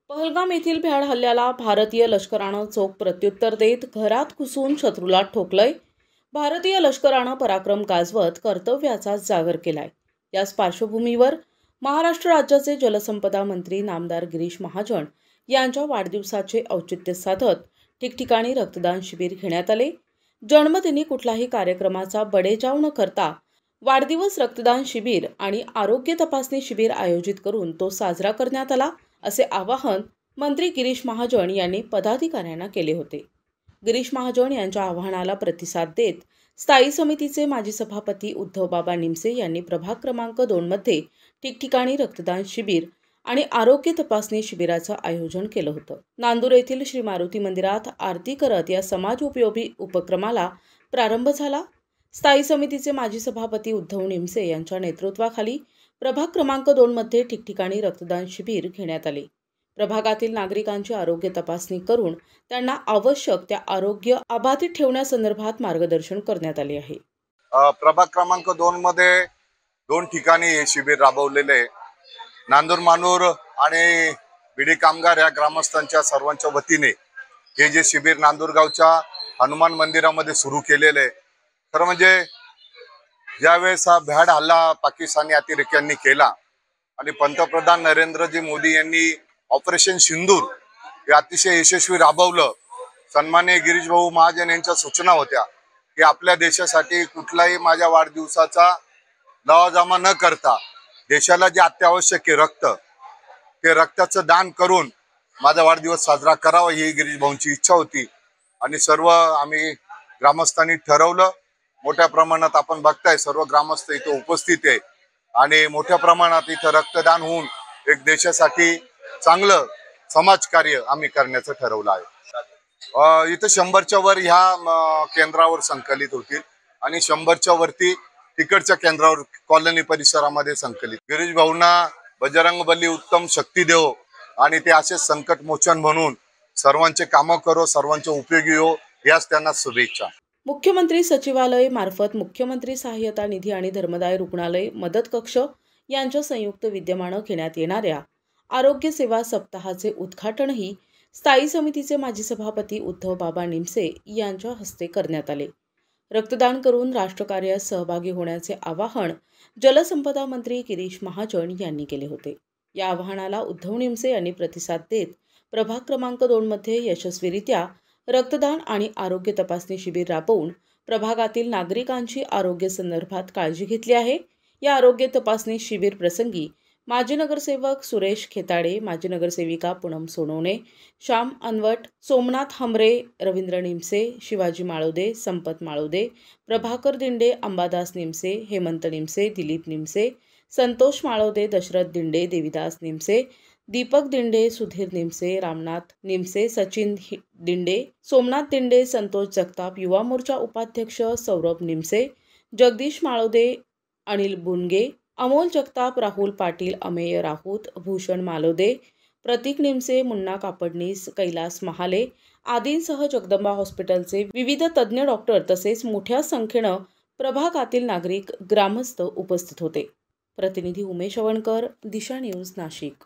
पहलगाम येथील भ्याड हल्ल्याला भारतीय लष्करानं चोख प्रत्युत्तर देत घरात घुसून शत्रूला ठोकलंय। भारतीय लष्करानं पराक्रम गाजवत कर्तव्याचा जागर केलाय। याच पार्श्वभूमीवर महाराष्ट्र राज्याचे जलसंपदा मंत्री नामदार गिरीश महाजन यांच्या वाढदिवसाचे औचित्य साधत ठिकठिकाणी रक्तदान शिबिर घेण्यात आले। जन्मदिनी कुठलाही कार्यक्रमाचा बडेजाव न करता वाढदिवस रक्तदान शिबिर आणि आरोग्य तपासणी शिबिर आयोजित करून तो साजरा करण्यात आला, असे आवाहन मंत्री गिरीश महाजन यांनी पदाधिकाऱ्यांना केले होते। गिरीश महाजन यांच्या आवाहनाला प्रतिसाद देत स्थायी समितीचे माजी सभापती उद्धवबाबा निमसे यांनी प्रभाग क्रमांक 2 मध्ये ठिकठिकाणी रक्तदान शिबिर आणि आरोग्य तपासणी शिबिराचं आयोजन केलं होतं। नांदूर येथील श्री मारुती मंदिरात आरती करत या समाज उपयोगी उपक्रमाला प्रारंभ झाला। स्थायी समितीचे माजी सभापती उद्धव निमसे यांच्या नेतृत्वाखाली प्रभाग क्रमांक 2 मध्ये ठिकठिकाणी रक्तदान शिबिर घेण्यात आले। प्रभागातील नागरिकांची आरोग्य तपासणी करून त्यांना आवश्यक त्या आरोग्य अबाधित ठेवण्यासंदर्भात मार्गदर्शन करण्यात आले आहे। प्रभाग क्रमांक 2 मध्ये 2 ठिकाणी हे शिबिर राबवलेले नांदूर मानूर आणि बिडी कामगार या ग्रामस्थांच्या सर्वांच्या वतीने हे जे शिबिर नांदूर गावच्या हनुमान मंदिरामध्ये सुरू केलेले। खरं म्हणजे ज्यावेळेस हा भ्याड हल्ला पाकिस्तानी अतिरेक्यांनी केला आणि पंतप्रधान नरेंद्रजी मोदी यांनी ऑपरेशन सिंदूर हे अतिशय यशस्वी राबवलं। सन्माननीय गिरीश भाऊ महाजन यांच्या सूचना होत्या की आपल्या देशासाठी कुठलाही माझ्या वाढदिवसाचा लवाजमा न करता देशाला जे अत्यावश्यक आहे रक्त, ते रक्ताचं दान करून माझा वाढदिवस साजरा करावा ही गिरीश भाऊंची इच्छा होती आणि सर्व आम्ही ग्रामस्थांनी ठरवलं। मोठ्या प्रमाणात आपण बघताय सर्व ग्रामस्थ इथे उपस्थित आहे आणि मोठ्या प्रमाणात इथे रक्तदान होऊन एक देशासाठी चांगलं समाजकार्य आम्ही करण्याचं ठरवलं आहे। इथं 100च्या वर ह्या केंद्रावर संकलित होतील आणि 100च्या वरती तिकडच्या केंद्रावर कॉलनी परिसरामध्ये संकलित। गिरीश भाऊंना बजरंगबली उत्तम शक्ती देव आणि ते असे संकट मोचन म्हणून सर्वांचे कामं करो, सर्वांचे उपयोगी हो, याच त्यांना शुभेच्छा। मुख्यमंत्री सचिवालय मार्फत मुख्यमंत्री सहाय्यता निधी आणि धर्मदाय रुग्णालय मदत कक्ष यांच्या संयुक्त विद्यमानं घेण्यात येणाऱ्या आरोग्य सेवा सप्ताहाचे उद्घाटनही स्थायी समितीचे माजी सभापती उद्धवबाबा निमसे यांच्या हस्ते करण्यात आले। रक्तदान करून राष्ट्रकार्यात सहभागी होण्याचे आवाहन जलसंपदा मंत्री गिरीश महाजन यांनी केले होते। या आवाहनाला उद्धव निमसे यांनी प्रतिसाद देत प्रभाग क्रमांक 2 मध्ये यशस्वीरित्या रक्तदान आणि आरोग्य तपासणी शिबिर राबवून प्रभागातील नागरिकांची आरोग्य संदर्भात काळजी घेतली आहे। या आरोग्य तपासणी शिबिर प्रसंगी माजी नगरसेवक सुरेश खेताडे, माजी नगरसेविका पूनम सोनवणे, श्याम अनवट, सोमनाथ हमरे, रवींद्र निमसे, शिवाजी माळोदे, संपत माळोदे, प्रभाकर दिंडे, अंबादास निमसे, हेमंत निमसे, दिलीप निमसे, संतोष माळोदे, दशरथ दिंडे, देविदास निमसे, दीपक दिंडे, सुधीर निमसे, रामनाथ निमसे, सचिन दिंडे, सोमनाथ दिंडे, संतोष जगताप, युवा मोर्चा उपाध्यक्ष सौरभ निमसे, जगदीश माळोदे, अनिल बुनगे, अमोल जगताप, राहुल पाटील, अमेय राऊत, भूषण मालोदे, प्रतीक निमसे, मुन्ना कापडनीस, कैलास महाले आदींसह जगदंबा हॉस्पिटलचे विविध तज्ज्ञ डॉक्टर तसेच मोठ्या संख्येनं प्रभागातील नागरिक ग्रामस्थ उपस्थित होते। प्रतिनिधी उमेश अवणकर, दिशा न्यूज, नाशिक।